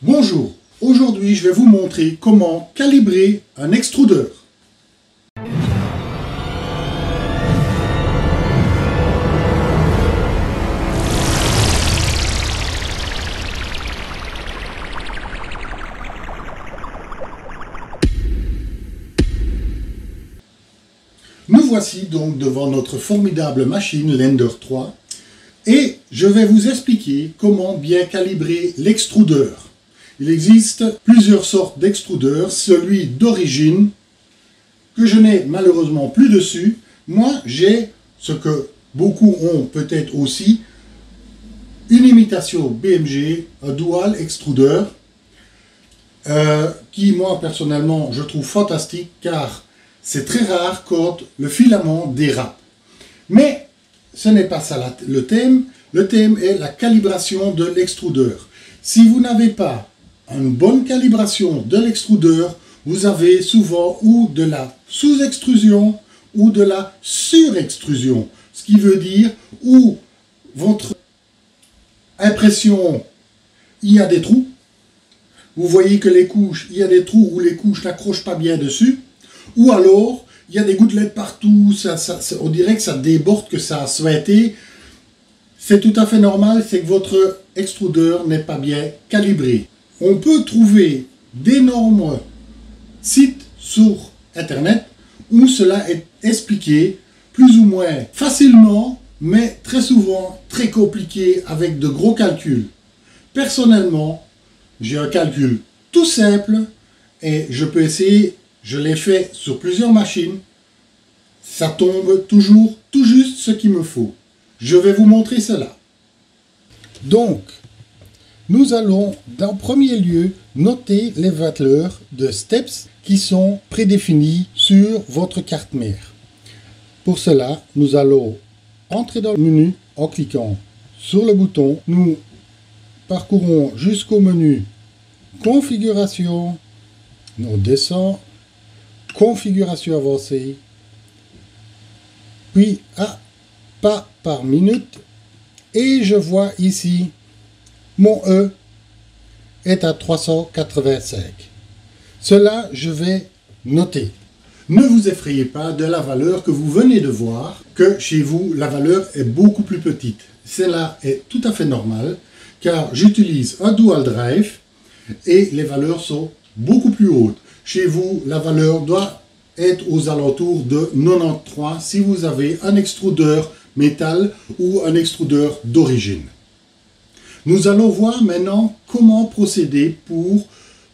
Bonjour, aujourd'hui je vais vous montrer comment calibrer un extrudeur. Nous voici donc devant notre formidable machine Lender 3 et je vais vous expliquer comment bien calibrer l'extrudeur. Il existe plusieurs sortes d'extrudeurs, celui d'origine que je n'ai malheureusement plus dessus. Moi j'ai ce que beaucoup ont peut-être aussi, une imitation BMG, un dual extrudeur qui moi personnellement je trouve fantastique car c'est très rare quand le filament dérape. Mais ce n'est pas ça le thème. Le thème est la calibration de l'extrudeur. Si vous n'avez pas une bonne calibration de l'extrudeur, vous avez souvent ou de la sous-extrusion ou de la surextrusion. Ce qui veut dire où votre impression, il y a des trous. Vous voyez que les couches, il y a des trous où les couches n'accrochent pas bien dessus. Ou alors, il y a des gouttelettes partout, on dirait que ça déborde, que ça a souhaité. C'est tout à fait normal, c'est que votre extrudeur n'est pas bien calibré. On peut trouver d'énormes sites sur Internet où cela est expliqué plus ou moins facilement, mais très souvent très compliqué avec de gros calculs. Personnellement, j'ai un calcul tout simple et je peux essayer. Je l'ai fait sur plusieurs machines. Ça tombe toujours tout juste ce qu'il me faut. Je vais vous montrer cela. Donc, nous allons en premier lieu noter les valeurs de steps qui sont prédéfinies sur votre carte mère. Pour cela, nous allons entrer dans le menu en cliquant sur le bouton. Nous parcourons jusqu'au menu configuration. On descend. Configuration avancée, puis à pas par minute, et je vois ici mon E est à 385. Cela, je vais noter. Ne vous effrayez pas de la valeur que vous venez de voir, que chez vous, la valeur est beaucoup plus petite. Cela est tout à fait normal, car j'utilise un dual drive et les valeurs sont beaucoup plus hautes. Chez vous, la valeur doit être aux alentours de 93 si vous avez un extrudeur métal ou un extrudeur d'origine. Nous allons voir maintenant comment procéder pour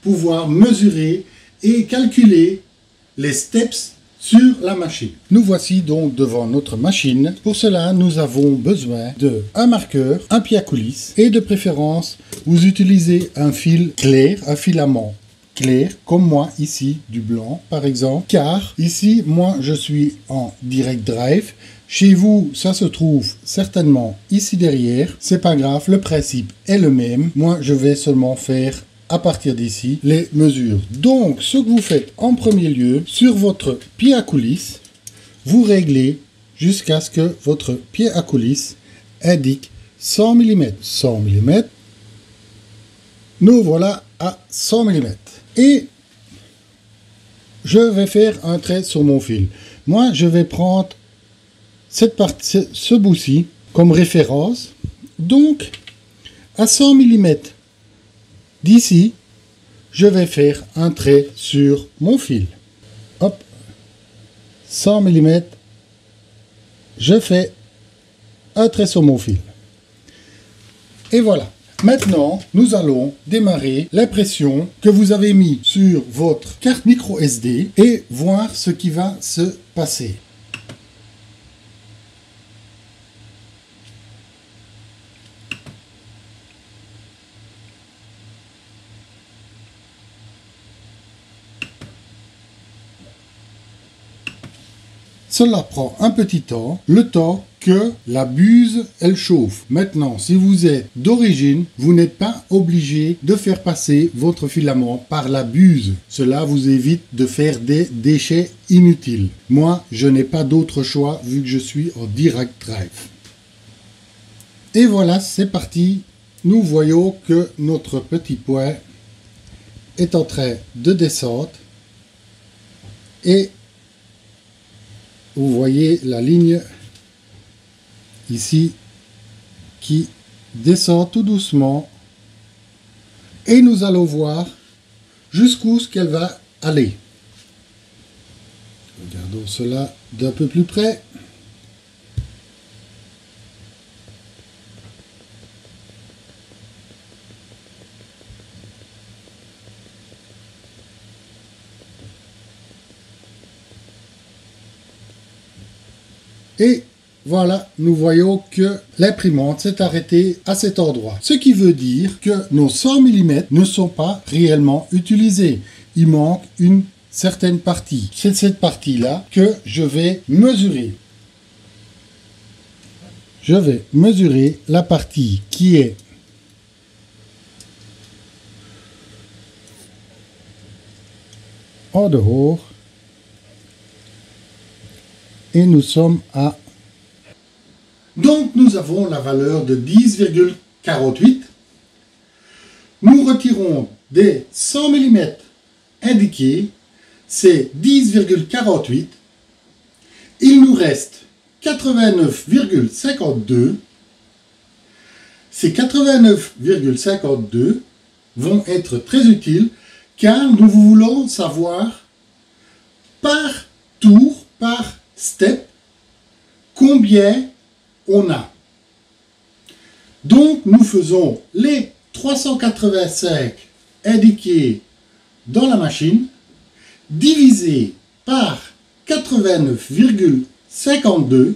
pouvoir mesurer et calculer les steps sur la machine. Nous voici donc devant notre machine. Pour cela, nous avons besoin d'un marqueur, un pied à coulisse et de préférence, vous utilisez un fil clair, un filament clair, comme moi ici, du blanc par exemple, car ici, moi je suis en direct drive. Chez vous, ça se trouve certainement ici derrière. C'est pas grave, le principe est le même. Moi, je vais seulement faire à partir d'ici les mesures. Donc, ce que vous faites en premier lieu, sur votre pied à coulisse, vous réglez jusqu'à ce que votre pied à coulisse indique 100 mm. 100 mm. Nous voilà à 100 mm. Et je vais faire un trait sur mon fil. Moi, je vais prendre cette partie, ce bout-ci, comme référence. Donc, à 100 mm d'ici, je vais faire un trait sur mon fil. Hop, 100 mm, je fais un trait sur mon fil. Et voilà. Maintenant, nous allons démarrer l'impression que vous avez mis sur votre carte micro SD et voir ce qui va se passer. Cela prend un petit temps, le temps que la buse, elle chauffe. Maintenant, si vous êtes d'origine, vous n'êtes pas obligé de faire passer votre filament par la buse. Cela vous évite de faire des déchets inutiles. Moi, je n'ai pas d'autre choix vu que je suis en direct drive. Et voilà, c'est parti. Nous voyons que notre petit point est en train de descendre et vous voyez la ligne ici qui descend tout doucement et nous allons voir jusqu'où ce qu'elle va aller. Regardons cela d'un peu plus près. Et voilà, nous voyons que l'imprimante s'est arrêtée à cet endroit. Ce qui veut dire que nos 100 mm ne sont pas réellement utilisés. Il manque une certaine partie. C'est cette partie-là que je vais mesurer. Je vais mesurer la partie qui est en dehors. Et nous sommes à... Donc nous avons la valeur de 10,48. Nous retirons des 100 mm indiqués, c'est 10,48. Il nous reste 89,52. Ces 89,52 vont être très utiles car nous voulons savoir par tour, par step, combien on a. Donc nous faisons les 385 indiqués dans la machine divisé par 89,52,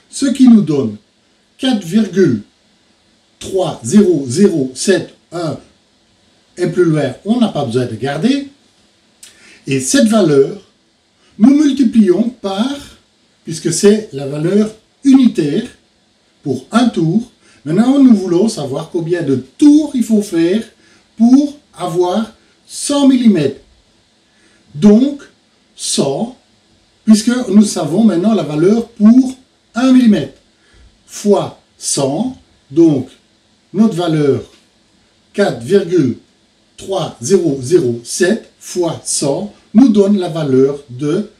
ce qui nous donne 4,30071 et plus loin on n'a pas besoin de garder, et cette valeur nous multiplions par, puisque c'est la valeur unitaire pour un tour. Maintenant, nous voulons savoir combien de tours il faut faire pour avoir 100 mm. Donc, 100, puisque nous savons maintenant la valeur pour 1 mm, fois 100, donc notre valeur 4,3007 fois 100 nous donne la valeur de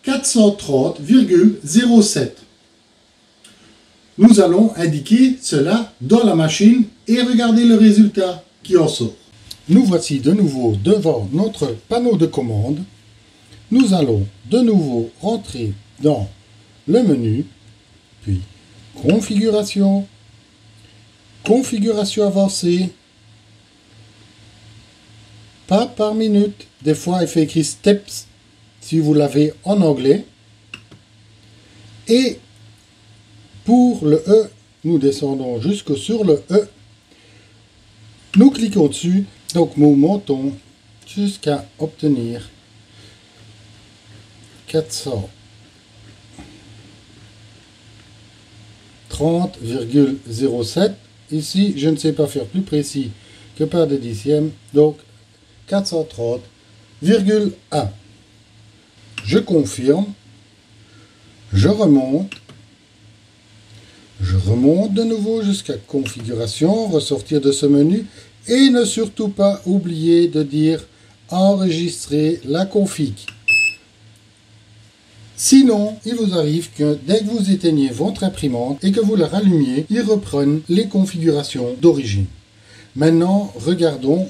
430,07. Nous allons indiquer cela dans la machine et regarder le résultat qui en sort. Nous voici de nouveau devant notre panneau de commande. Nous allons de nouveau rentrer dans le menu, puis configuration, configuration avancée, pas par minute. Des fois il fait écrit steps si vous l'avez en anglais. Et pour le E, nous descendons jusque sur le E. Nous cliquons dessus, donc nous montons jusqu'à obtenir 430,07. Ici, je ne sais pas faire plus précis que par des dixièmes, donc 430,1. Je confirme, je remonte de nouveau jusqu'à configuration, ressortir de ce menu et ne surtout pas oublier de dire enregistrer la config. Sinon, il vous arrive que dès que vous éteignez votre imprimante et que vous la rallumiez, il reprenne les configurations d'origine. Maintenant, regardons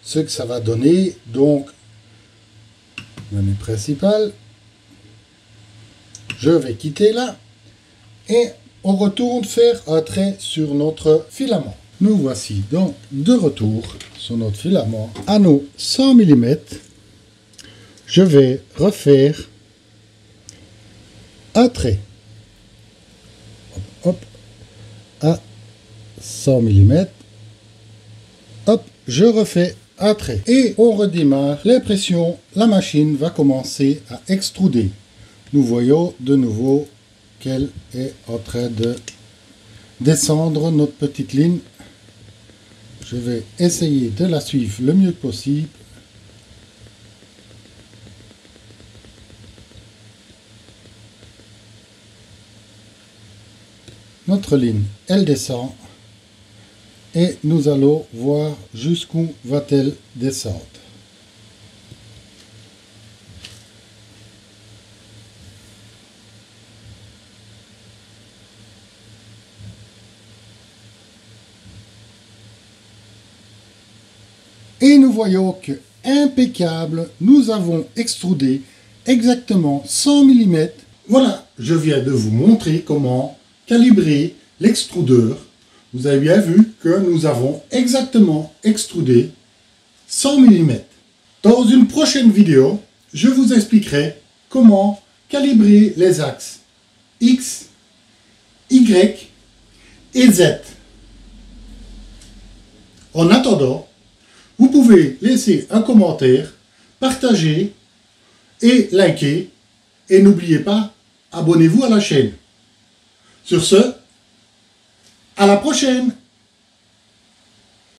ce que ça va donner. Donc, menu principal, je vais quitter là et on retourne faire un trait sur notre filament. Nous voici donc de retour sur notre filament à nos 100 mm. Je vais refaire un trait. Hop, hop, à 100 mm. Hop, je refais un trait. Et on redémarre l'impression. La machine va commencer à extruder. Nous voyons de nouveau qu'elle est en train de descendre notre petite ligne. Je vais essayer de la suivre le mieux possible. Notre ligne, elle descend et nous allons voir jusqu'où va-t-elle descendre. Et nous voyons que impeccable, nous avons extrudé exactement 100 mm. Voilà, je viens de vous montrer comment calibrer l'extrudeur. Vous avez bien vu que nous avons exactement extrudé 100 mm. Dans une prochaine vidéo, je vous expliquerai comment calibrer les axes X, Y et Z. En attendant, vous pouvez laisser un commentaire, partager et liker. Et n'oubliez pas, abonnez-vous à la chaîne. Sur ce, à la prochaine!